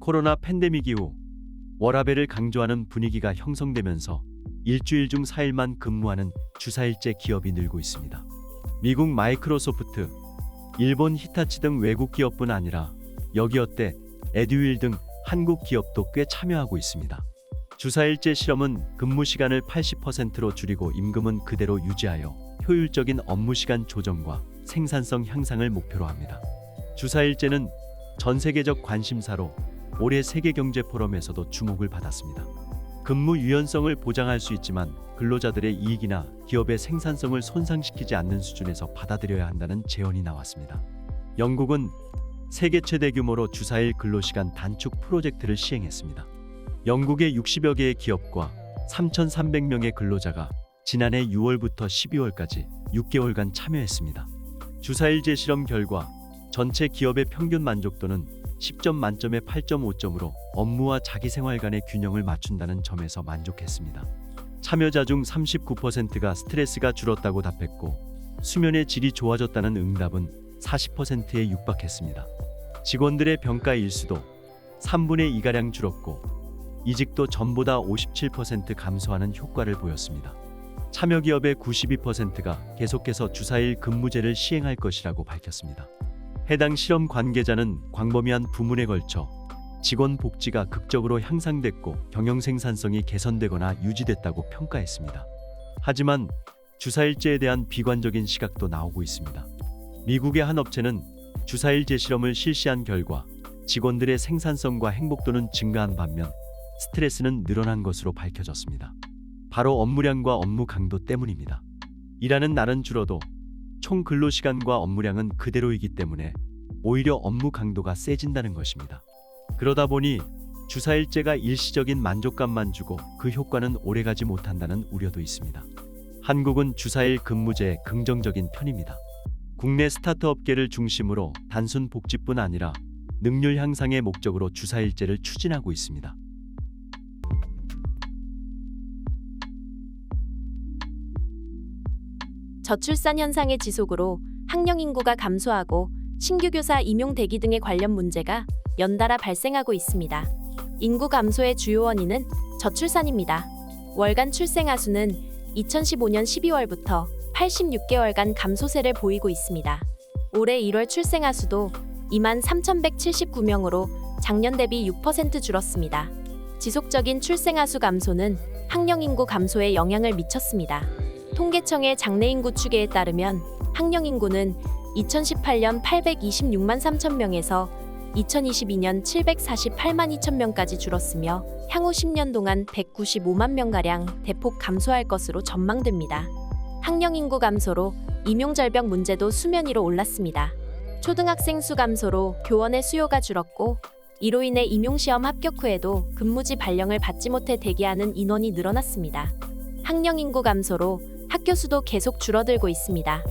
코로나 팬데믹 이후 워라밸을 강조하는 분위기가 형성되면서 일주일 중 4일만 근무하는 주사일제 기업이 늘고 있습니다. 미국 마이크로소프트, 일본 히타치 등 외국 기업뿐 아니라 여기어때, 에듀윌 등 한국 기업도 꽤 참여하고 있습니다. 주사일제 실험은 근무 시간을 80%로 줄이고 임금은 그대로 유지하여 효율적인 업무 시간 조정과 생산성 향상을 목표로 합니다. 주사일제는 전 세계적 관심사로 올해 세계경제포럼에서도 주목을 받았습니다. 근무 유연성을 보장할 수 있지만 근로자들의 이익이나 기업의 생산성을 손상시키지 않는 수준에서 받아들여야 한다는 제언이 나왔습니다. 영국은 세계 최대 규모로 주사일 근로시간 단축 프로젝트를 시행했습니다. 영국의 60여 개의 기업과 3,300명의 근로자가 지난해 6월부터 12월까지 6개월간 참여했습니다. 주사일제 실험 결과 전체 기업의 평균 만족도는 10점 만점에 8.5점으로 업무와 자기생활 간의 균형을 맞춘다는 점에서 만족했습니다. 참여자 중 39%가 스트레스가 줄었다고 답했고 수면의 질이 좋아졌다는 응답은 40%에 육박했습니다. 직원들의 평가 일수도 3분의 2가량 줄었고 이직도 전보다 57% 감소하는 효과를 보였습니다. 참여 기업의 92%가 계속해서 주사일 근무제를 시행할 것이라고 밝혔습니다. 해당 실험 관계자는 광범위한 부문에 걸쳐 직원 복지가 극적으로 향상됐고 경영 생산성이 개선되거나 유지됐다고 평가했습니다. 하지만 주사일제에 대한 비관적인 시각도 나오고 있습니다. 미국의 한 업체는 주사일제 실험을 실시한 결과 직원들의 생산성과 행복도는 증가한 반면 스트레스는 늘어난 것으로 밝혀졌습니다. 바로 업무량과 업무 강도 때문입니다. 일하는 날은 줄어도 총 근로시간과 업무량은 그대로이기 때문에 오히려 업무 강도가 세진다는 것입니다. 그러다 보니 주사일제가 일시적인 만족감만 주고 그 효과는 오래가지 못한다는 우려도 있습니다. 한국은 주사일 근무제에 긍정적인 편입니다. 국내 스타트업계를 중심으로 단순 복지뿐 아니라 능률 향상의 목적으로 주사일제를 추진하고 있습니다. 저출산 현상의 지속으로 학령 인구가 감소하고 신규 교사 임용 대기 등의 관련 문제가 연달아 발생하고 있습니다. 인구 감소의 주요 원인은 저출산입니다. 월간 출생아 수는 2015년 12월부터 86개월간 감소세를 보이고 있습니다. 올해 1월 출생아 수도 23,179명으로 작년 대비 6% 줄었습니다. 지속적인 출생아 수 감소는 학령 인구 감소에 영향을 미쳤습니다. 통계청의 장래인구 추계에 따르면 학령 인구는 2018년 826만 3천 명에서 2022년 748만 2천 명까지 줄었으며 향후 10년 동안 195만 명가량 대폭 감소할 것으로 전망됩니다. 학령 인구 감소로 임용절벽 문제도 수면 위로 올랐습니다. 초등학생 수 감소로 교원의 수요가 줄었고 이로 인해 임용시험 합격 후에도 근무지 발령을 받지 못해 대기하는 인원이 늘어났습니다. 학령 인구 감소로 학교 수도 계속 줄어들고 있습니다.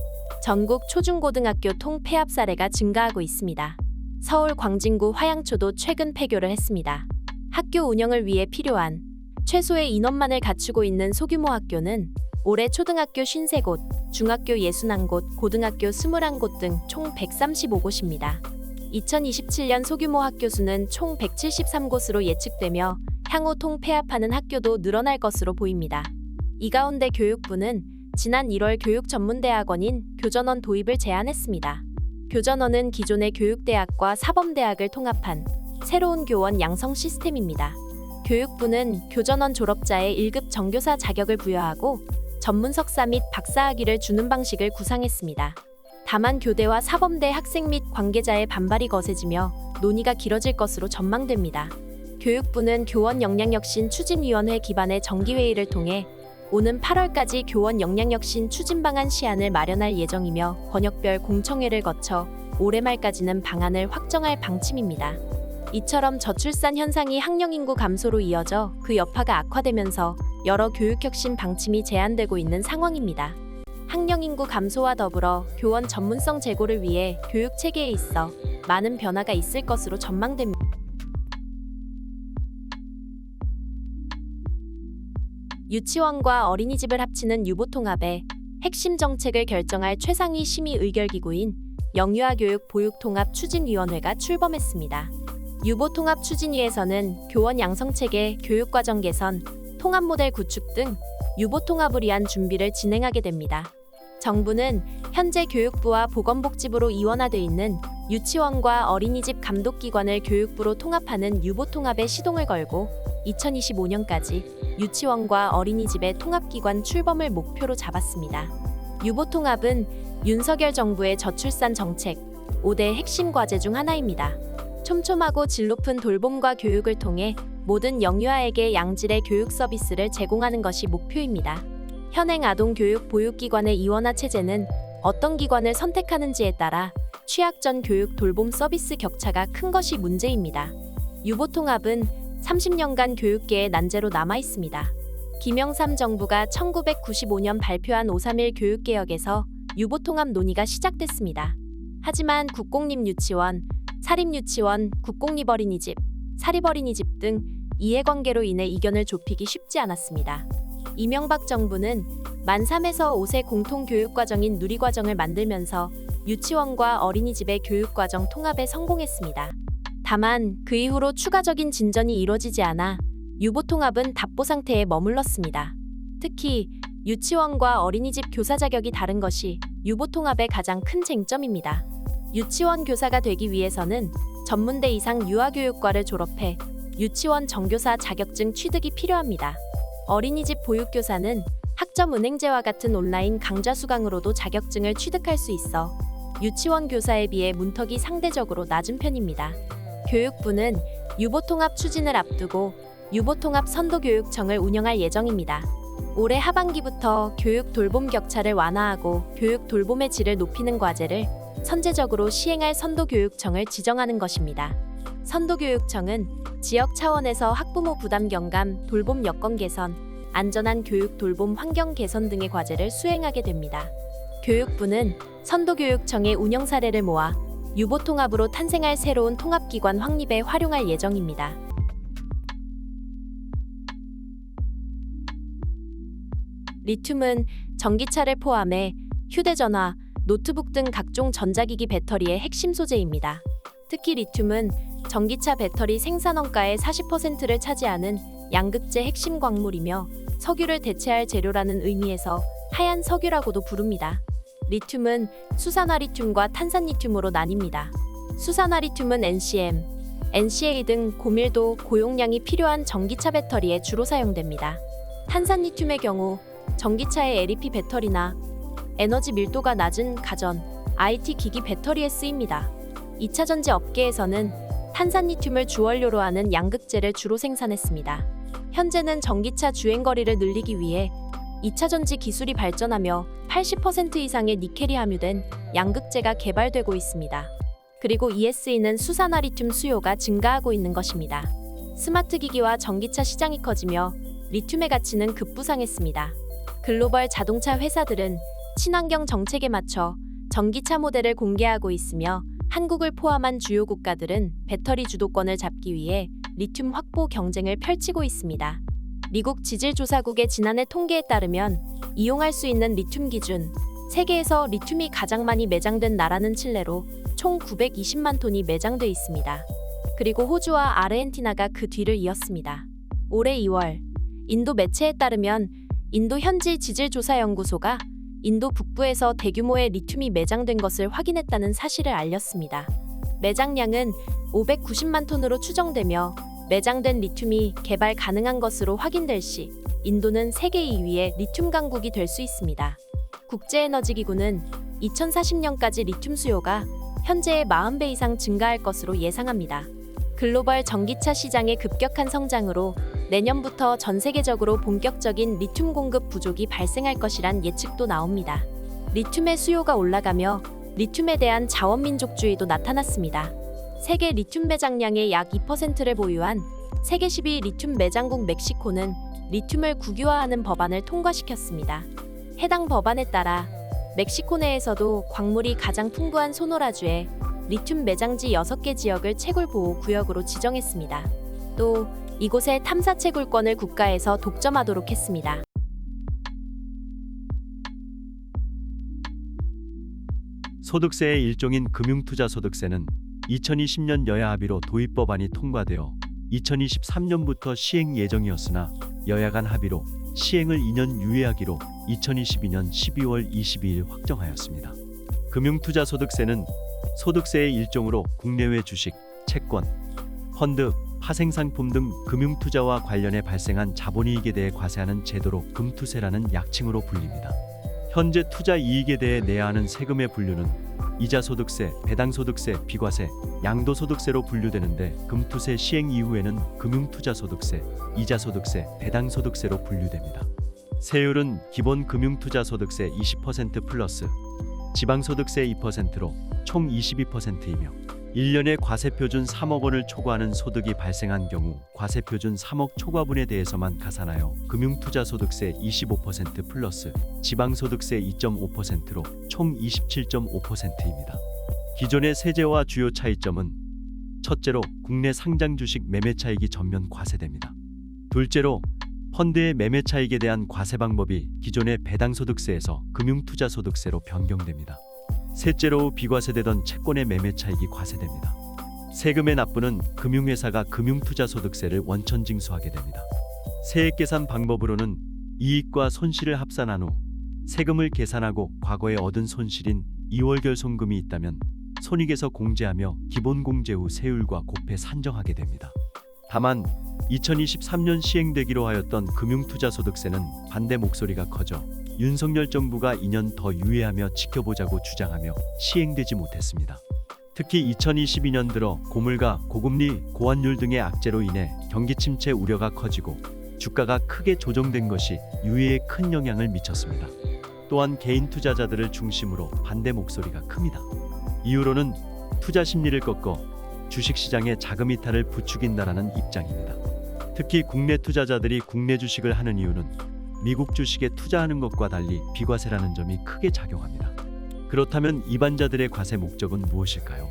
전국 초중고등학교 통폐합 사례가 증가하고 있습니다. 서울 광진구 화양초도 최근 폐교를 했습니다. 학교 운영을 위해 필요한 최소의 인원만을 갖추고 있는 소규모 학교는 올해 초등학교 53곳, 중학교 61곳, 고등학교 21곳 등 총 135곳입니다. 2027년 소규모 학교 수는 총 173곳으로 예측되며 향후 통폐합하는 학교도 늘어날 것으로 보입니다. 이 가운데 교육부는 지난 1월 교육전문대학원인 교전원 도입을 제안했습니다. 교전원은 기존의 교육대학과 사범대학을 통합한 새로운 교원 양성 시스템입니다. 교육부는 교전원 졸업자의 1급 정교사 자격을 부여하고 전문 석사 및 박사학위를 주는 방식을 구상했습니다. 다만 교대와 사범대 학생 및 관계자의 반발이 거세지며 논의가 길어질 것으로 전망됩니다. 교육부는 교원 역량혁신 추진위원회 기반의 정기회의를 통해 오는 8월까지 교원 역량혁신 추진 방안 시안을 마련할 예정이며 권역별 공청회를 거쳐 올해 말까지는 방안을 확정할 방침입니다. 이처럼 저출산 현상이 학령 인구 감소로 이어져 그 여파가 악화되면서 여러 교육혁신 방침이 제안되고 있는 상황입니다. 학령 인구 감소와 더불어 교원 전문성 제고를 위해 교육 체계에 있어 많은 변화가 있을 것으로 전망됩니다. 유치원과 어린이집을 합치는 유보통합의 핵심 정책을 결정할 최상위 심의 의결기구인 영유아교육 보육통합 추진위원회가 출범했습니다. 유보통합 추진위에서는 교원 양성체계, 교육과정 개선, 통합 모델 구축 등 유보통합을 위한 준비를 진행하게 됩니다. 정부는 현재 교육부와 보건복지부로 이원화돼 있는 유치원과 어린이집 감독기관을 교육부로 통합하는 유보통합에 시동을 걸고 2025년까지 유치원과 어린이집의 통합기관 출범을 목표로 잡았습니다. 유보통합은 윤석열 정부의 저출산 정책 5대 핵심 과제 중 하나입니다. 촘촘하고 질 높은 돌봄과 교육을 통해 모든 영유아에게 양질의 교육 서비스를 제공하는 것이 목표입니다. 현행 아동교육 보육기관의 이원화 체제는 어떤 기관을 선택하는지에 따라 취약전 교육 돌봄 서비스 격차가 큰 것이 문제입니다. 유보통합은 30년간 교육계의 난제로 남아 있습니다. 김영삼 정부가 1995년 발표한 531 교육개혁에서 유보통합 논의가 시작됐습니다. 하지만 국공립유치원, 사립유치원, 국공립어린이집, 사립어린이집 등 이해관계로 인해 이견을 좁히기 쉽지 않았습니다. 이명박 정부는 만 3에서 5세 공통교육과정인 누리과정을 만들면서 유치원과 어린이집의 교육과정 통합에 성공했습니다. 다만 그 이후로 추가적인 진전이 이뤄지지 않아 유보통합은 답보 상태에 머물렀습니다. 특히 유치원과 어린이집 교사 자격이 다른 것이 유보통합의 가장 큰 쟁점입니다. 유치원 교사가 되기 위해서는 전문대 이상 유아교육과를 졸업해 유치원 정교사 자격증 취득이 필요합니다. 어린이집 보육교사는 학점은행제와 같은 온라인 강좌 수강으로도 자격증을 취득할 수 있어 유치원 교사에 비해 문턱이 상대적으로 낮은 편입니다. 교육부는 유보통합 추진을 앞두고 유보통합 선도교육청을 운영할 예정입니다. 올해 하반기부터 교육 돌봄 격차를 완화하고 교육 돌봄의 질을 높이는 과제를 선제적으로 시행할 선도교육청을 지정하는 것입니다. 선도교육청은 지역 차원에서 학부모 부담 경감, 돌봄 여건 개선, 안전한 교육 돌봄 환경 개선 등의 과제를 수행하게 됩니다. 교육부는 선도교육청의 운영 사례를 모아 유보통합으로 탄생할 새로운 통합기관 확립에 활용할 예정입니다. 리튬은 전기차를 포함해 휴대전화, 노트북 등 각종 전자기기 배터리의 핵심 소재입니다. 특히 리튬은 전기차 배터리 생산 원가의 40%를 차지하는 양극재 핵심 광물이며 석유를 대체할 재료라는 의미에서 하얀 석유라고도 부릅니다. 리튬은 수산화 리튬과 탄산 리튬으로 나뉩니다. 수산화 리튬은 NCM, NCA 등 고밀도, 고용량이 필요한 전기차 배터리에 주로 사용됩니다. 탄산 리튬의 경우 전기차의 LEP 배터리나 에너지 밀도가 낮은 가전, IT 기기 배터리에 쓰입니다. 2차 전지 업계에서는 탄산 리튬을 주원료로 하는 양극재를 주로 생산했습니다. 현재는 전기차 주행거리를 늘리기 위해 2차 전지 기술이 발전하며 80% 이상의 니켈이 함유된 양극재가 개발되고 있습니다. 그리고 ESE는 수산화 리튬 수요가 증가하고 있는 것입니다. 스마트 기기와 전기차 시장이 커지며 리튬의 가치는 급부상했습니다. 글로벌 자동차 회사들은 친환경 정책에 맞춰 전기차 모델을 공개하고 있으며 한국을 포함한 주요 국가들은 배터리 주도권을 잡기 위해 리튬 확보 경쟁을 펼치고 있습니다. 미국 지질조사국의 지난해 통계에 따르면 이용할 수 있는 리튬 기준, 세계에서 리튬이 가장 많이 매장된 나라는 칠레로 총 920만 톤이 매장돼 있습니다. 그리고 호주와 아르헨티나가 그 뒤를 이었습니다. 올해 2월, 인도 매체에 따르면 인도 현지 지질조사연구소가 인도 북부에서 대규모의 리튬이 매장된 것을 확인했다는 사실을 알렸습니다. 매장량은 590만 톤으로 추정되며 매장된 리튬이 개발 가능한 것으로 확인될 시 인도는 세계 2위의 리튬 강국이 될 수 있습니다. 국제에너지기구는 2040년까지 리튬 수요가 현재의 40배 이상 증가할 것으로 예상합니다. 글로벌 전기차 시장의 급격한 성장으로 내년부터 전 세계적으로 본격적인 리튬 공급 부족이 발생할 것이란 예측도 나옵니다. 리튬의 수요가 올라가며 리튬에 대한 자원민족주의도 나타났습니다. 세계 리튬 매장량의 약 2%를 보유한 세계 10위 리튬 매장국 멕시코는 리튬을 국유화하는 법안을 통과시켰습니다. 해당 법안에 따라 멕시코 내에서도 광물이 가장 풍부한 소노라주에 리튬 매장지 6개 지역을 채굴 보호 구역으로 지정했습니다. 또 이곳의 탐사 채굴권을 국가에서 독점하도록 했습니다. 소득세의 일종인 금융투자소득세는 2020년 여야 합의로 도입법안이 통과되어 2023년부터 시행 예정이었으나 여야 간 합의로 시행을 2년 유예하기로 2022년 12월 22일 확정하였습니다. 금융투자소득세는 소득세의 일종으로 국내외 주식, 채권, 펀드, 파생상품 등 금융투자와 관련해 발생한 자본이익에 대해 과세하는 제도로 금투세라는 약칭으로 불립니다. 현재 투자 이익에 대해 내야 하는 세금의 분류는 이자소득세, 배당소득세, 비과세, 양도소득세로 분류되는데 금투세 시행 이후에는 금융투자소득세, 이자소득세, 배당소득세로 분류됩니다. 세율은 기본 금융투자소득세 20% 플러스 지방소득세 2%로 총 22%이며 1년에 과세표준 3억 원을 초과하는 소득이 발생한 경우 과세표준 3억 초과분에 대해서만 가산하여 금융투자소득세 25% 플러스 지방소득세 2.5%로 총 27.5%입니다. 기존의 세제와 주요 차이점은 첫째로 국내 상장 주식 매매 차익이 전면 과세됩니다. 둘째로 펀드의 매매 차익에 대한 과세 방법이 기존의 배당소득세에서 금융투자소득세로 변경됩니다. 셋째로 비과세되던 채권의 매매 차익이 과세됩니다. 세금의 납부는 금융회사가 금융투자소득세를 원천 징수하게 됩니다. 세액 계산 방법으로는 이익과 손실을 합산한 후 세금을 계산하고 과거에 얻은 손실인 2월 결손금이 있다면 손익에서 공제하며 기본 공제 후 세율과 곱해 산정하게 됩니다. 다만 2023년 시행되기로 하였던 금융투자소득세는 반대 목소리가 커져 윤석열 정부가 2년 더 유예하며 지켜보자고 주장하며 시행되지 못했습니다. 특히 2022년 들어 고물가, 고금리, 고환율 등의 악재로 인해 경기 침체 우려가 커지고 주가가 크게 조정된 것이 유예에 큰 영향을 미쳤습니다. 또한 개인 투자자들을 중심으로 반대 목소리가 큽니다. 이유로는 투자 심리를 꺾어 주식시장의 자금 이탈을 부추긴다라는 입장입니다. 특히 국내 투자자들이 국내 주식을 하는 이유는 미국 주식에 투자하는 것과 달리 비과세라는 점이 크게 작용합니다. 그렇다면 이반자들의 과세 목적은 무엇일까요?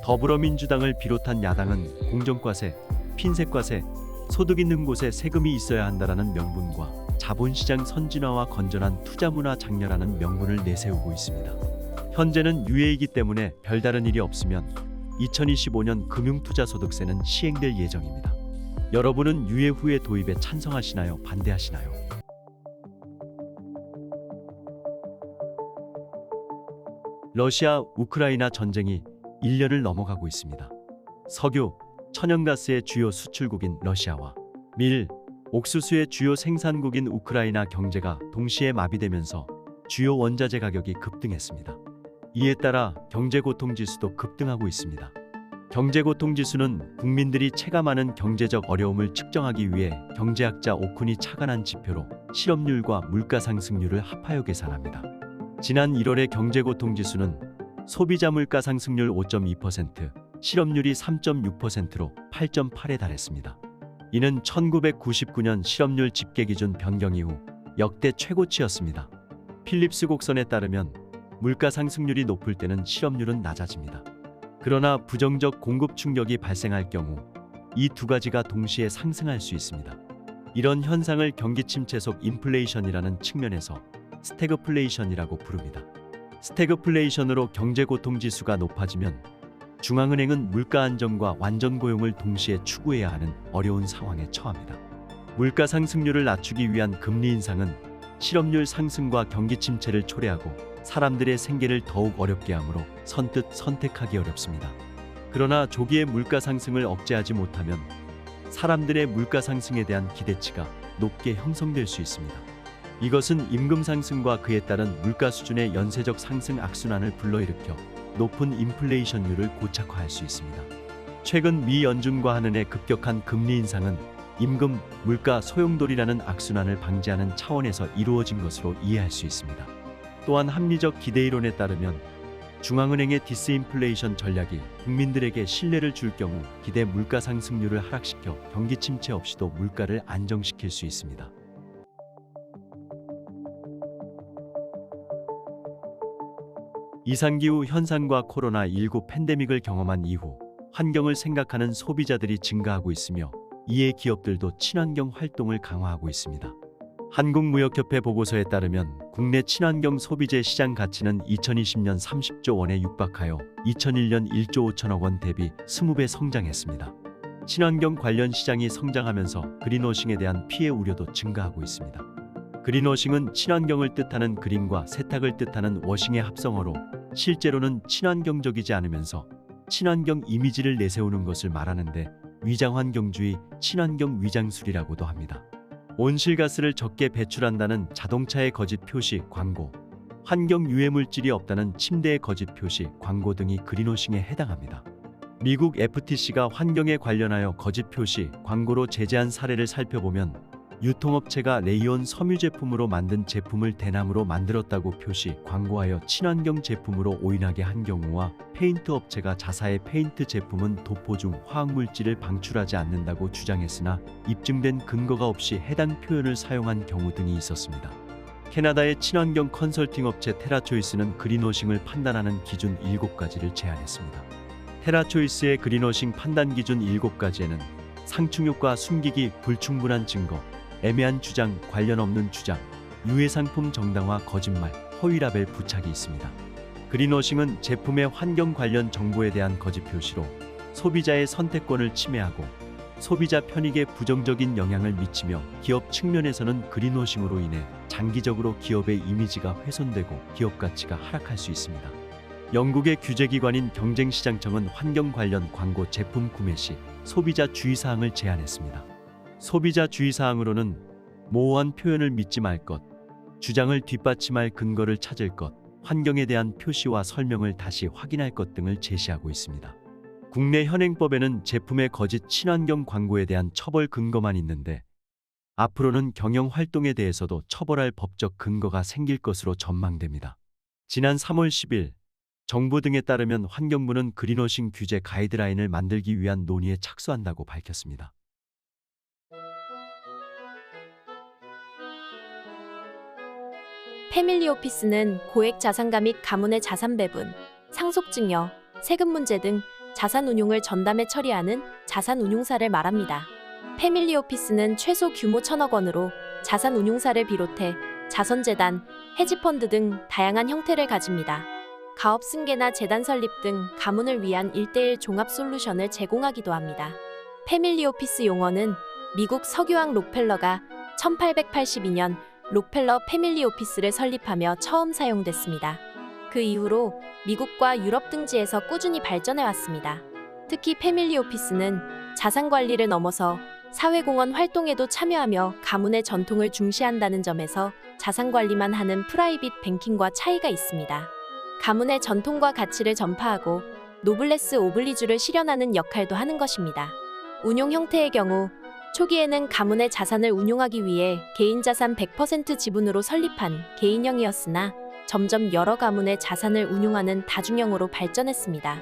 더불어민주당을 비롯한 야당은 공정과세, 핀셋과세, 소득 있는 곳에 세금이 있어야 한다라는 명분과 자본시장 선진화와 건전한 투자문화 장려라는 명분을 내세우고 있습니다. 현재는 유예이기 때문에 별다른 일이 없으면 2025년 금융투자소득세는 시행될 예정입니다. 여러분은 유예 후의 도입에 찬성하시나요? 반대하시나요? 러시아 우크라이나 전쟁이 1년을 넘어가고 있습니다. 석유, 천연가스의 주요 수출국인 러시아와 밀, 옥수수의 주요 생산국인 우크라이나 경제가 동시에 마비되면서 주요 원자재 가격이 급등했습니다. 이에 따라 경제고통지수도 급등하고 있습니다. 경제고통지수는 국민들이 체감하는 경제적 어려움을 측정하기 위해 경제학자 오쿤이 착안한 지표로 실업률과 물가상승률을 합하여 계산합니다. 지난 1월의 경제고통지수는 소비자 물가상승률 5.2%, 실업률이 3.6%로 8.8에 달했습니다. 이는 1999년 실업률 집계기준 변경 이후 역대 최고치였습니다. 필립스 곡선에 따르면 물가 상승률이 높을 때는 실업률은 낮아집니다. 그러나 부정적 공급 충격이 발생할 경우 이 두 가지가 동시에 상승할 수 있습니다. 이런 현상을 경기 침체 속 인플레이션이라는 측면에서 스태그플레이션이라고 부릅니다. 스태그플레이션으로 경제고통지수가 높아지면 중앙은행은 물가 안정과 완전 고용을 동시에 추구해야 하는 어려운 상황에 처합니다. 물가 상승률을 낮추기 위한 금리 인상은 실업률 상승과 경기 침체를 초래하고 사람들의 생계를 더욱 어렵게 하므로 선뜻 선택하기 어렵습니다. 그러나 조기에 물가 상승을 억제하지 못하면 사람들의 물가 상승에 대한 기대치가 높게 형성될 수 있습니다. 이것은 임금 상승과 그에 따른 물가 수준의 연쇄적 상승 악순환을 불러일으켜 높은 인플레이션율을 고착화할 수 있습니다. 최근 미 연준과 한은의 급격한 금리 인상은 임금, 물가 소용돌이라는 악순환을 방지하는 차원에서 이루어진 것으로 이해할 수 있습니다. 또한 합리적 기대 이론에 따르면 중앙은행의 디스인플레이션 전략이 국민들에게 신뢰를 줄 경우 기대 물가 상승률을 하락시켜 경기 침체 없이도 물가를 안정시킬 수 있습니다. 이상기후 현상과 코로나19 팬데믹을 경험한 이후 환경을 생각하는 소비자들이 증가하고 있으며 이에 기업들도 친환경 활동을 강화하고 있습니다. 한국무역협회 보고서에 따르면 국내 친환경 소비재 시장 가치는 2020년 30조 원에 육박하여 2001년 1조 5천억 원 대비 20배 성장했습니다. 친환경 관련 시장이 성장하면서 그린워싱에 대한 피해 우려도 증가하고 있습니다. 그린워싱은 친환경을 뜻하는 그린과 세탁을 뜻하는 워싱의 합성어로 실제로는 친환경적이지 않으면서 친환경 이미지를 내세우는 것을 말하는데 위장환경주의, 친환경 위장술이라고도 합니다. 온실가스를 적게 배출한다는 자동차의 거짓 표시, 광고, 환경 유해 물질이 없다는 침대의 거짓 표시, 광고 등이 그린워싱에 해당합니다. 미국 FTC가 환경에 관련하여 거짓 표시, 광고로 제재한 사례를 살펴보면 유통업체가 레이온 섬유 제품으로 만든 제품을 대나무로 만들었다고 표시, 광고하여 친환경 제품으로 오인하게 한 경우와 페인트 업체가 자사의 페인트 제품은 도포 중 화학물질을 방출하지 않는다고 주장했으나 입증된 근거가 없이 해당 표현을 사용한 경우 등이 있었습니다. 캐나다의 친환경 컨설팅 업체 테라초이스는 그린워싱을 판단하는 기준 7가지를 제안했습니다. 테라초이스의 그린워싱 판단 기준 7가지에는 상충효과, 숨기기, 불충분한 증거, 애매한 주장, 관련 없는 주장, 유해 상품 정당화, 거짓말, 허위 라벨 부착이 있습니다. 그린워싱은 제품의 환경 관련 정보에 대한 거짓 표시로 소비자의 선택권을 침해하고 소비자 편익에 부정적인 영향을 미치며 기업 측면에서는 그린워싱으로 인해 장기적으로 기업의 이미지가 훼손되고 기업 가치가 하락할 수 있습니다. 영국의 규제기관인 경쟁시장청은 환경 관련 광고 제품 구매 시 소비자 주의사항을 제안했습니다. 소비자 주의사항으로는 모호한 표현을 믿지 말 것, 주장을 뒷받침할 근거를 찾을 것, 환경에 대한 표시와 설명을 다시 확인할 것 등을 제시하고 있습니다. 국내 현행법에는 제품의 거짓 친환경 광고에 대한 처벌 근거만 있는데 앞으로는 경영 활동에 대해서도 처벌할 법적 근거가 생길 것으로 전망됩니다. 지난 3월 10일 정부 등에 따르면 환경부는 그린워싱 규제 가이드라인을 만들기 위한 논의에 착수한다고 밝혔습니다. 패밀리오피스는 고액 자산가 및 가문의 자산 배분, 상속증여, 세금 문제 등 자산 운용을 전담해 처리하는 자산 운용사를 말합니다. 패밀리오피스는 최소 규모 1,000억 원으로 자산 운용사를 비롯해 자선재단, 헤지펀드 등 다양한 형태를 가집니다. 가업 승계나 재단 설립 등 가문을 위한 1:1 종합 솔루션을 제공하기도 합니다. 패밀리오피스 용어는 미국 석유왕 록펠러가 1882년 록펠러 패밀리오피스를 설립하며 처음 사용됐습니다. 그 이후로 미국과 유럽 등지에서 꾸준히 발전해 왔습니다. 특히 패밀리오피스는 자산관리를 넘어서 사회공헌 활동에도 참여하며 가문의 전통을 중시한다는 점에서 자산관리만 하는 프라이빗 뱅킹과 차이가 있습니다. 가문의 전통과 가치를 전파하고 노블레스 오블리주를 실현하는 역할도 하는 것입니다. 운용 형태의 경우 초기에는 가문의 자산을 운용하기 위해 개인자산 100% 지분으로 설립한 개인형이었으나 점점 여러 가문의 자산을 운용하는 다중형으로 발전했습니다.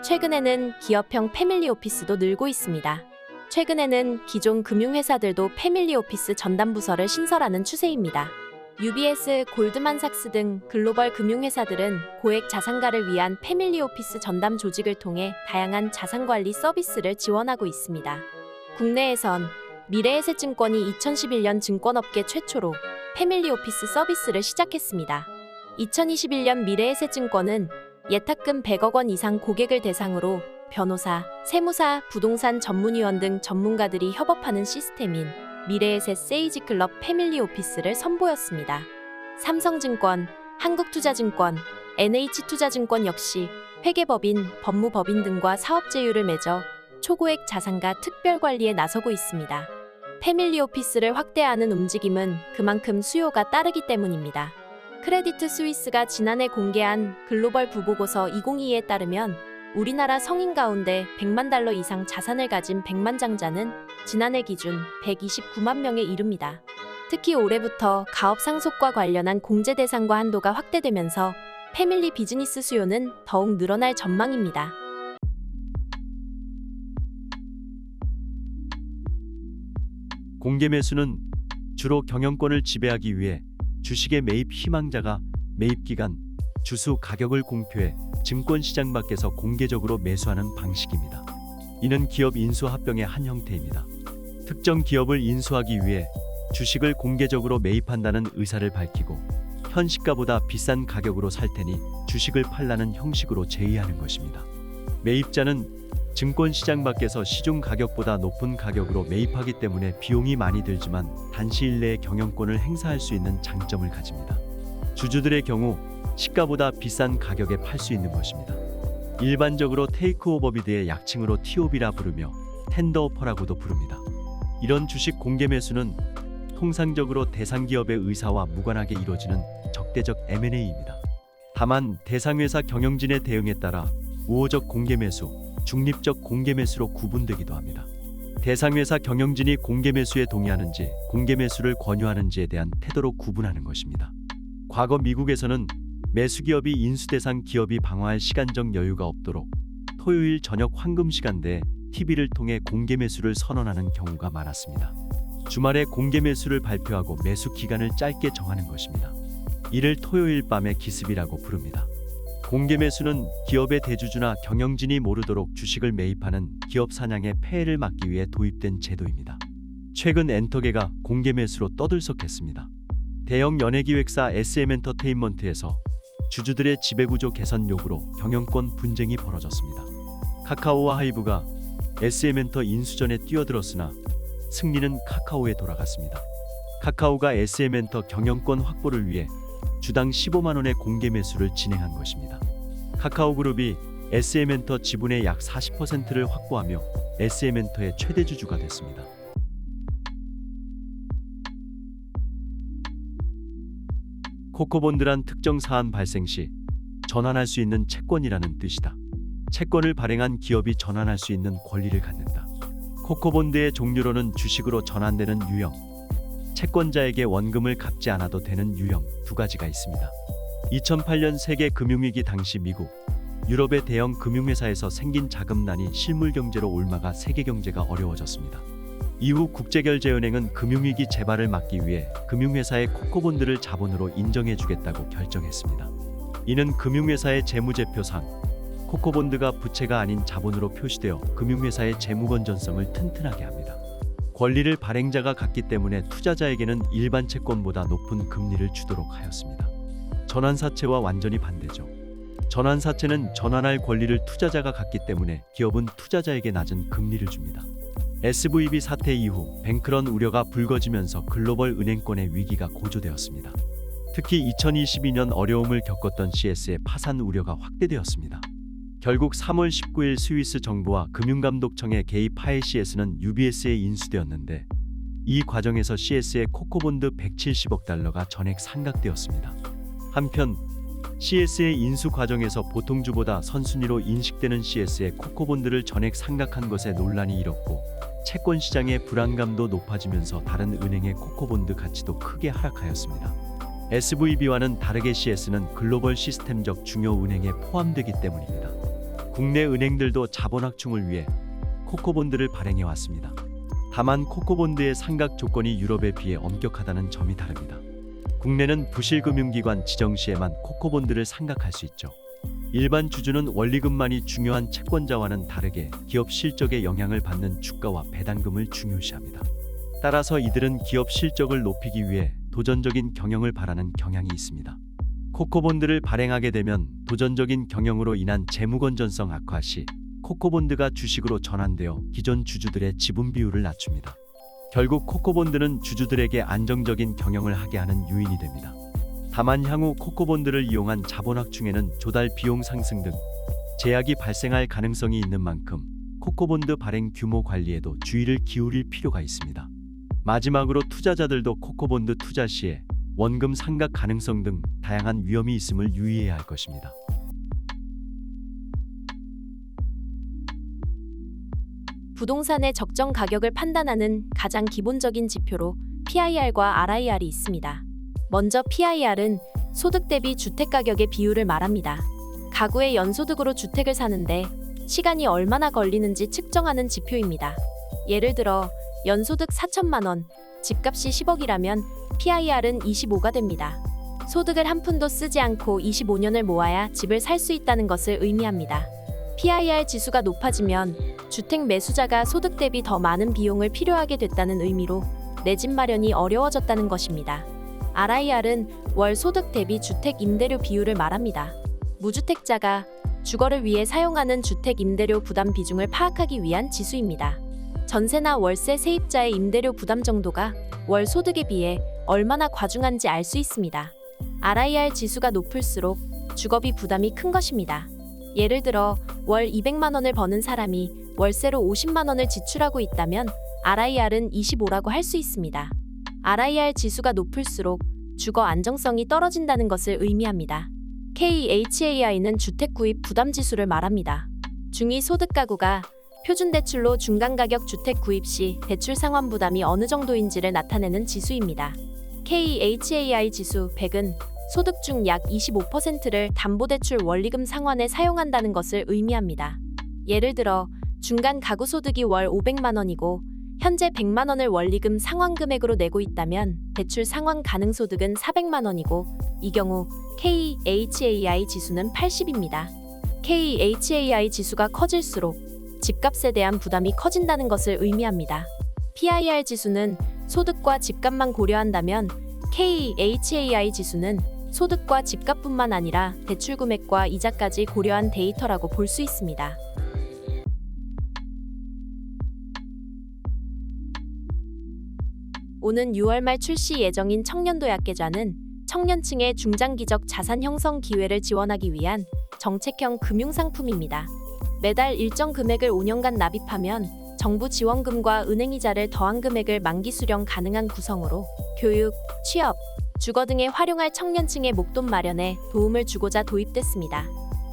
최근에는 기업형 패밀리오피스도 늘고 있습니다. 최근에는 기존 금융회사들도 패밀리오피스 전담부서를 신설하는 추세입니다. UBS, 골드만삭스 등 글로벌 금융회사들은 고액 자산가를 위한 패밀리오피스 전담 조직을 통해 다양한 자산관리 서비스를 지원하고 있습니다. 국내에선 미래에셋증권이 2011년 증권업계 최초로 패밀리오피스 서비스를 시작했습니다. 2021년 미래에셋증권은 예탁금 100억 원 이상 고객을 대상으로 변호사, 세무사, 부동산 전문위원 등 전문가들이 협업하는 시스템인 미래에셋 세이지클럽 패밀리오피스를 선보였습니다. 삼성증권, 한국투자증권, NH투자증권 역시 회계법인, 법무법인 등과 사업제휴를 맺어 초고액 자산가 특별관리에 나서고 있습니다. 패밀리오피스를 확대하는 움직임은 그만큼 수요가 따르기 때문입니다. 크레디트 스위스가 지난해 공개한 글로벌 부보고서 2022에 따르면 우리나라 성인 가운데 100만 달러 이상 자산을 가진 백만장자는 지난해 기준 129만 명에 이릅니다. 특히 올해부터 가업 상속과 관련한 공제 대상과 한도가 확대되면서 패밀리 비즈니스 수요는 더욱 늘어날 전망입니다. 공개 매수는 주로 경영권을 지배하기 위해 주식의 매입 희망자가 매입 기간, 주수 가격을 공표해 증권시장 밖에서 공개적으로 매수하는 방식입니다. 이는 기업 인수합병의 한 형태입니다. 특정 기업을 인수하기 위해 주식을 공개적으로 매입한다는 의사를 밝히고 현 시가보다 비싼 가격으로 살 테니 주식을 팔라는 형식으로 제의하는 것입니다. 매입자는 증권시장 밖에서 시중 가격보다 높은 가격으로 매입하기 때문에 비용이 많이 들지만 단시일 내에 경영권을 행사할 수 있는 장점을 가집니다. 주주들의 경우 시가보다 비싼 가격에 팔 수 있는 것입니다. 일반적으로 테이크오버 비드의 약칭으로 TOB라 부르며 텐더오퍼라고도 부릅니다. 이런 주식 공개 매수는 통상적으로 대상 기업의 의사와 무관하게 이루어지는 적대적 M&A입니다. 다만 대상회사 경영진의 대응에 따라 우호적 공개 매수, 중립적 공개 매수로 구분되기도 합니다. 대상회사 경영진이 공개 매수에 동의하는지 공개 매수를 권유하는지에 대한 태도로 구분하는 것입니다. 과거 미국에서는 매수기업이 인수대상 기업이 방어할 시간적 여유가 없도록 토요일 저녁 황금 시간대에 TV를 통해 공개 매수를 선언하는 경우가 많았습니다. 주말에 공개 매수를 발표하고 매수 기간을 짧게 정하는 것입니다. 이를 토요일 밤의 기습이라고 부릅니다. 공개 매수는 기업의 대주주나 경영진이 모르도록 주식을 매입하는 기업 사냥의 폐해를 막기 위해 도입된 제도입니다. 최근 엔터계가 공개 매수로 떠들썩했습니다. 대형 연예기획사 SM엔터테인먼트에서 주주들의 지배구조 개선 요구로 경영권 분쟁이 벌어졌습니다. 카카오와 하이브가 SM엔터 인수전에 뛰어들었으나 승리는 카카오에 돌아갔습니다. 카카오가 SM엔터 경영권 확보를 위해 주당 15만 원의 공개 매수를 진행한 것입니다. 카카오그룹이 SM엔터 지분의 약 40%를 확보하며 SM엔터의 최대 주주가 됐습니다. 코코본드란 특정 사안 발생 시 전환할 수 있는 채권이라는 뜻이다. 채권을 발행한 기업이 전환할 수 있는 권리를 갖는다. 코코본드의 종류로는 주식으로 전환되는 유형, 채권자에게 원금을 갚지 않아도 되는 유형 두 가지가 있습니다. 2008년 세계 금융위기 당시 미국, 유럽의 대형 금융회사에서 생긴 자금난이 실물 경제로 옮아가 세계 경제가 어려워졌습니다. 이후 국제결제은행은 금융위기 재발을 막기 위해 금융회사의 코코본드를 자본으로 인정해주겠다고 결정했습니다. 이는 금융회사의 재무제표상 코코본드가 부채가 아닌 자본으로 표시되어 금융회사의 재무 건전성을 튼튼하게 합니다. 권리를 발행자가 갖기 때문에 투자자에게는 일반 채권보다 높은 금리를 주도록 하였습니다. 전환사채와 완전히 반대죠. 전환사채는 전환할 권리를 투자자가 갖기 때문에 기업은 투자자에게 낮은 금리를 줍니다. SVB 사태 이후 뱅크런 우려가 불거지면서 글로벌 은행권의 위기가 고조되었습니다. 특히 2022년 어려움을 겪었던 CS의 파산 우려가 확대되었습니다. 결국 3월 19일 스위스 정부와 금융감독청의 개입하에 CS는 UBS에 인수되었는데 이 과정에서 CS의 코코본드 170억 달러가 전액 상각되었습니다. 한편 CS의 인수 과정에서 보통주보다 선순위로 인식되는 CS의 코코본드를 전액 상각한 것에 논란이 일었고 채권 시장의 불안감도 높아지면서 다른 은행의 코코본드 가치도 크게 하락하였습니다. SVB와는 다르게 CS는 글로벌 시스템적 중요 은행에 포함되기 때문입니다. 국내 은행들도 자본 확충을 위해 코코본드를 발행해 왔습니다. 다만 코코본드의 상각 조건이 유럽에 비해 엄격하다는 점이 다릅니다. 국내는 부실금융기관 지정 시에만 코코본드를 상각할 수 있죠. 일반 주주는 원리금만이 중요한 채권자와는 다르게 기업 실적에 영향을 받는 주가와 배당금을 중요시합니다. 따라서 이들은 기업 실적을 높이기 위해 도전적인 경영을 바라는 경향이 있습니다. 코코본드를 발행하게 되면 도전적인 경영으로 인한 재무 건전성 악화 시 코코본드가 주식으로 전환되어 기존 주주들의 지분 비율을 낮춥니다. 결국 코코본드는 주주들에게 안정적인 경영을 하게 하는 요인이 됩니다. 다만 향후 코코본드를 이용한 자본 확충에는 조달 비용 상승 등 제약이 발생할 가능성이 있는 만큼 코코본드 발행 규모 관리에도 주의를 기울일 필요가 있습니다. 마지막으로 투자자들도 코코본드 투자 시에 원금 상각 가능성 등 다양한 위험이 있음을 유의해야 할 것입니다. 부동산의 적정 가격을 판단하는 가장 기본적인 지표로 PIR과 RIR이 있습니다. 먼저 PIR은 소득 대비 주택 가격의 비율을 말합니다. 가구의 연소득으로 주택을 사는데 시간이 얼마나 걸리는지 측정하는 지표입니다. 예를 들어 연소득 4천만 원, 집값이 10억이라면 PIR은 25가 됩니다. 소득을 한 푼도 쓰지 않고 25년을 모아야 집을 살 수 있다는 것을 의미합니다. PIR 지수가 높아지면 주택 매수자가 소득 대비 더 많은 비용을 필요하게 됐다는 의미로 내 집 마련이 어려워졌다는 것입니다. RIR은 월 소득 대비 주택 임대료 비율을 말합니다. 무주택자가 주거를 위해 사용하는 주택 임대료 부담 비중을 파악하기 위한 지수입니다. 전세나 월세 세입자의 임대료 부담 정도가 월 소득에 비해 얼마나 과중한지 알 수 있습니다. RIR 지수가 높을수록 주거비 부담이 큰 것입니다. 예를 들어 월 200만 원을 버는 사람이 월세로 50만 원을 지출하고 있다면 RIR은 25라고 할 수 있습니다. RIR 지수가 높을수록 주거 안정성이 떨어진다는 것을 의미합니다. KHAI는 주택 구입 부담 지수를 말합니다. 중위 소득 가구가 표준 대출로 중간 가격 주택 구입 시 대출 상환 부담이 어느 정도인지를 나타내는 지수입니다. KHAI 지수 100은 소득 중 약 25%를 담보대출 원리금 상환에 사용한다는 것을 의미합니다. 예를 들어 중간 가구 소득이 월 500만 원이고 현재 100만 원을 원리금 상환 금액으로 내고 있다면 대출 상환 가능 소득은 400만 원이고 이 경우 KHAI 지수는 80입니다. KHAI 지수가 커질수록 집값에 대한 부담이 커진다는 것을 의미합니다. PIR 지수는 소득과 집값만 고려한다면 KHAI 지수는 소득과 집값뿐만 아니라 대출 금액과 이자까지 고려한 데이터라고 볼 수 있습니다. 오는 6월 말 출시 예정인 청년도약계좌는 청년층의 중장기적 자산 형성 기회를 지원하기 위한 정책형 금융상품입니다. 매달 일정 금액을 5년간 납입하면 정부 지원금과 은행이자를 더한 금액을 만기 수령 가능한 구성으로 교육, 취업, 주거 등에 활용할 청년층의 목돈 마련에 도움을 주고자 도입됐습니다.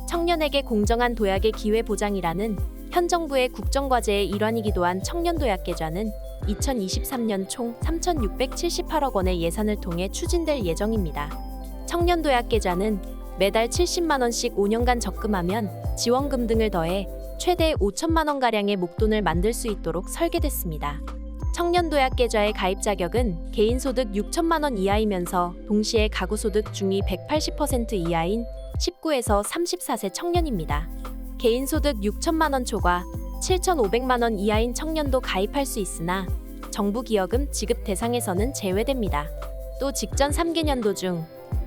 청년에게 공정한 도약의 기회 보장이라는 현 정부의 국정과제의 일환이기도 한 청년도약계좌는 2023년 총 3,678억 원의 예산을 통해 추진될 예정입니다. 청년도약계좌는 매달 70만 원씩 5년간 적금하면 지원금 등을 더해 최대 5천만 원가량의 목돈을 만들 수 있도록 설계됐습니다. 청년도약계좌의 가입 자격은 개인소득 6천만 원 이하이면서 동시에 가구소득 중위 180% 이하인 19에서 34세 청년입니다. 개인소득 6천만 원 초과 7,500만 원 이하인 청년도 가입할 수 있으나 정부 기여금 지급 대상에서는 제외됩니다. 또 직전 3개년도 중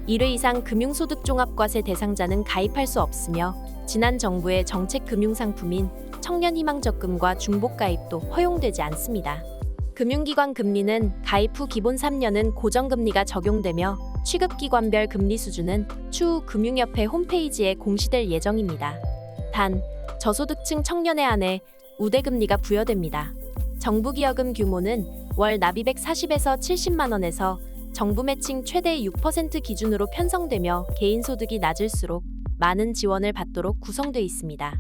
1회 이상 금융소득종합과세 대상자는 가입할 수 없으며 지난 정부의 정책 금융상품인 청년희망적금과 중복가입도 허용되지 않습니다. 금융기관 금리는 가입 후 기본 3년은 고정금리가 적용되며 취급기관별 금리 수준은 추후 금융협회 홈페이지에 공시될 예정입니다. 단, 저소득층 청년에 한해 우대금리가 부여됩니다. 정부기여금 규모는 월 납입액 40에서 70만 원에서 정부 매칭 최대 6% 기준으로 편성되며 개인소득이 낮을수록 많은 지원을 받도록 구성돼 있습니다.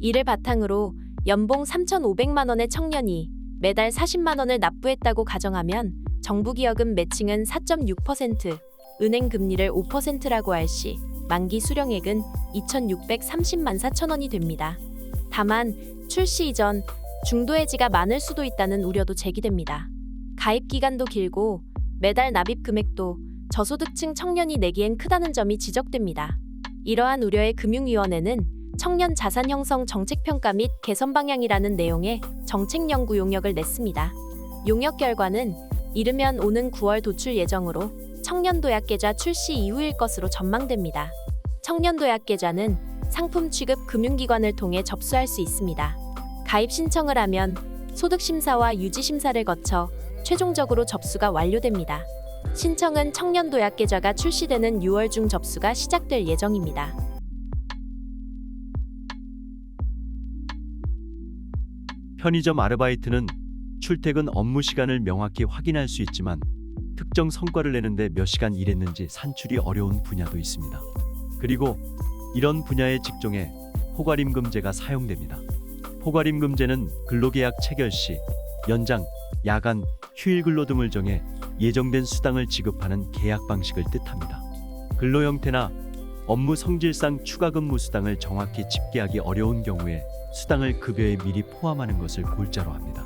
이를 바탕으로 연봉 3,500만 원의 청년이 매달 40만 원을 납부했다고 가정하면 정부기여금 매칭은 4.6%, 은행 금리를 5%라고 할 시 만기 수령액은 2,630만 4천 원이 됩니다. 다만 출시 이전 중도해지가 많을 수도 있다는 우려도 제기됩니다. 가입 기간도 길고 매달 납입 금액도 저소득층 청년이 내기엔 크다는 점이 지적됩니다. 이러한 우려에 금융위원회는 청년 자산 형성 정책 평가 및 개선 방향이라는 내용의 정책 연구 용역을 냈습니다. 용역 결과는 이르면 오는 9월 도출 예정으로 청년도약계좌 출시 이후일 것으로 전망됩니다. 청년도약계좌는 상품 취급 금융기관을 통해 접수할 수 있습니다. 가입 신청을 하면 소득심사와 유지심사를 거쳐 최종적으로 접수가 완료됩니다. 신청은 청년도약계좌가 출시되는 6월 중 접수가 시작될 예정입니다. 편의점 아르바이트는 출퇴근 업무 시간을 명확히 확인할 수 있지만 특정 성과를 내는데 몇 시간 일했는지 산출이 어려운 분야도 있습니다. 그리고 이런 분야의 직종에 포괄임금제가 사용됩니다. 포괄임금제는 근로계약 체결 시 연장, 야간, 휴일 근로 등을 정해 예정된 수당을 지급하는 계약 방식을 뜻합니다. 근로 형태나 업무 성질상 추가 근무 수당을 정확히 집계하기 어려운 경우에 수당을 급여에 미리 포함하는 것을 골자로 합니다.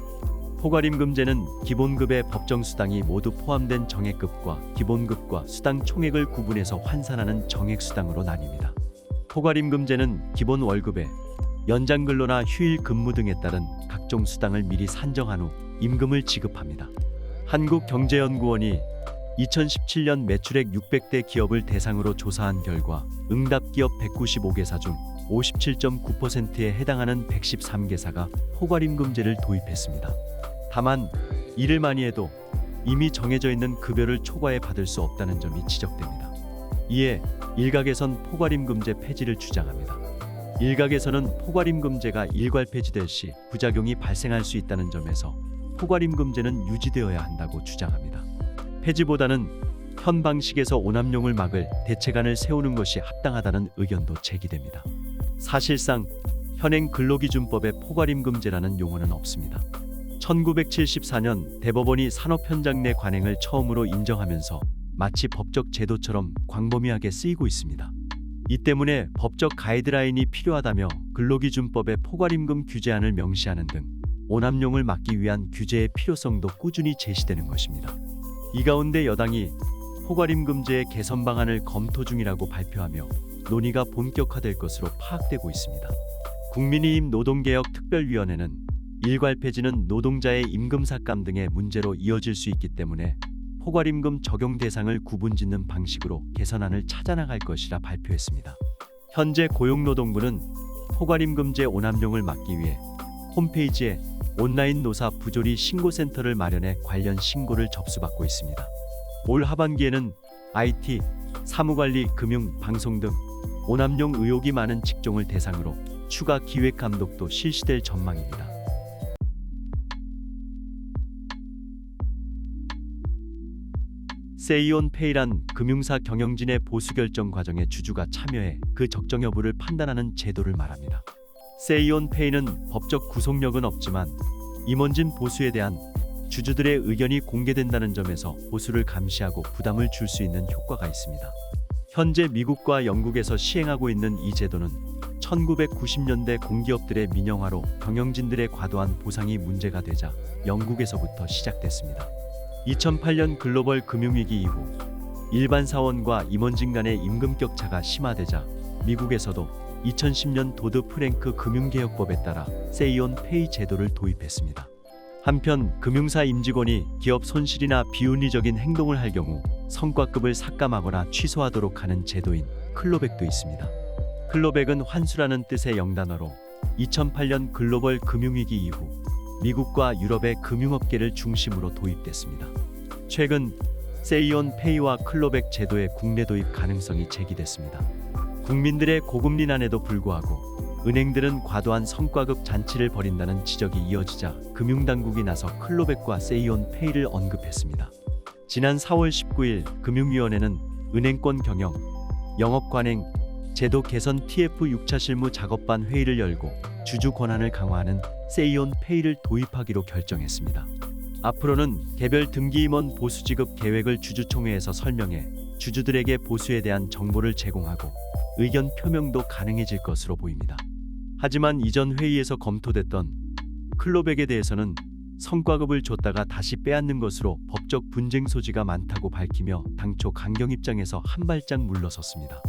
포괄임금제는 기본급의 법정 수당이 모두 포함된 정액급과 기본급과 수당 총액을 구분해서 환산하는 정액수당으로 나뉩니다. 포괄임금제는 기본 월급에 연장 근로나 휴일 근무 등에 따른 각종 수당을 미리 산정한 후 임금을 지급합니다. 한국경제연구원이 2017년 매출액 600대 기업을 대상으로 조사한 결과 응답 기업 195개사 중 57.9%에 해당하는 113개사가 포괄임금제를 도입했습니다. 다만 이를 많이 해도 이미 정해져 있는 급여를 초과해 받을 수 없다는 점이 지적됩니다. 이에 일각에선 포괄임금제 폐지를 주장합니다. 일각에서는 포괄임금제가 일괄 폐지될 시 부작용이 발생할 수 있다는 점에서 포괄임금제는 유지되어야 한다고 주장합니다. 폐지보다는 현 방식에서 오남용을 막을 대책안을 세우는 것이 합당하다는 의견도 제기됩니다. 사실상 현행 근로기준법에 포괄임금제라는 용어는 없습니다. 1974년 대법원이 산업 현장 내 관행을 처음으로 인정하면서 마치 법적 제도처럼 광범위하게 쓰이고 있습니다. 이 때문에 법적 가이드라인이 필요하다며 근로기준법에 포괄임금 규제안을 명시하는 등 오남용을 막기 위한 규제의 필요성도 꾸준히 제시되는 것입니다. 이 가운데 여당이 포괄임금제의 개선 방안을 검토 중이라고 발표하며 논의가 본격화될 것으로 파악되고 있습니다. 국민의힘 노동개혁특별위원회는 일괄 폐지는 노동자의 임금 삭감 등의 문제로 이어질 수 있기 때문에 포괄임금 적용 대상을 구분짓는 방식으로 개선안을 찾아나갈 것이라 발표했습니다. 현재 고용노동부는 포괄임금제 오남용을 막기 위해 홈페이지에 온라인 노사 부조리 신고센터를 마련해 관련 신고를 접수받고 있습니다. 올 하반기에는 IT, 사무관리, 금융, 방송 등 오남용 의혹이 많은 직종을 대상으로 추가 기획 감독도 실시될 전망입니다. 세이온페이란 금융사 경영진의 보수 결정 과정에 주주가 참여해 그 적정 여부를 판단하는 제도를 말합니다. 세이온페이는 법적 구속력은 없지만 임원진 보수에 대한 주주들의 의견이 공개된다는 점에서 보수를 감시하고 부담을 줄 수 있는 효과가 있습니다. 현재 미국과 영국에서 시행하고 있는 이 제도는 1990년대 공기업들의 민영화로 경영진들의 과도한 보상이 문제가 되자 영국에서부터 시작됐습니다. 2008년 글로벌 금융위기 이후 일반 사원과 임원진 간의 임금 격차가 심화되자 미국에서도 2010년 도드 프랭크 금융개혁법에 따라 세이온페이 제도를 도입했습니다. 한편 금융사 임직원이 기업 손실이나 비윤리적인 행동을 할 경우 성과급을 삭감하거나 취소하도록 하는 제도인 클로백도 있습니다. 클로백은 환수라는 뜻의 영단어로 2008년 글로벌 금융위기 이후 미국과 유럽의 금융업계를 중심으로 도입됐습니다. 최근 세이온페이와 클로백 제도의 국내 도입 가능성이 제기됐습니다. 국민들의 고금리난에도 불구하고 은행들은 과도한 성과급 잔치를 벌인다는 지적이 이어지자 금융당국이 나서 클로백과 세이온페이를 언급했습니다. 지난 4월 19일 금융위원회는 은행권 경영, 영업관행, 제도 개선 TF 6차 실무 작업반 회의를 열고 주주 권한을 강화하는 세이온페이를 도입하기로 결정했습니다. 앞으로는 개별 등기임원 보수 지급 계획을 주주총회에서 설명해 주주들에게 보수에 대한 정보를 제공하고 의견 표명도 가능해질 것으로 보입니다. 하지만 이전 회의에서 검토됐던 클로백에 대해서는 성과급을 줬다가 다시 빼앗는 것으로 법적 분쟁 소지가 많다고 밝히며 당초 강경 입장에서 한 발짝 물러섰습니다.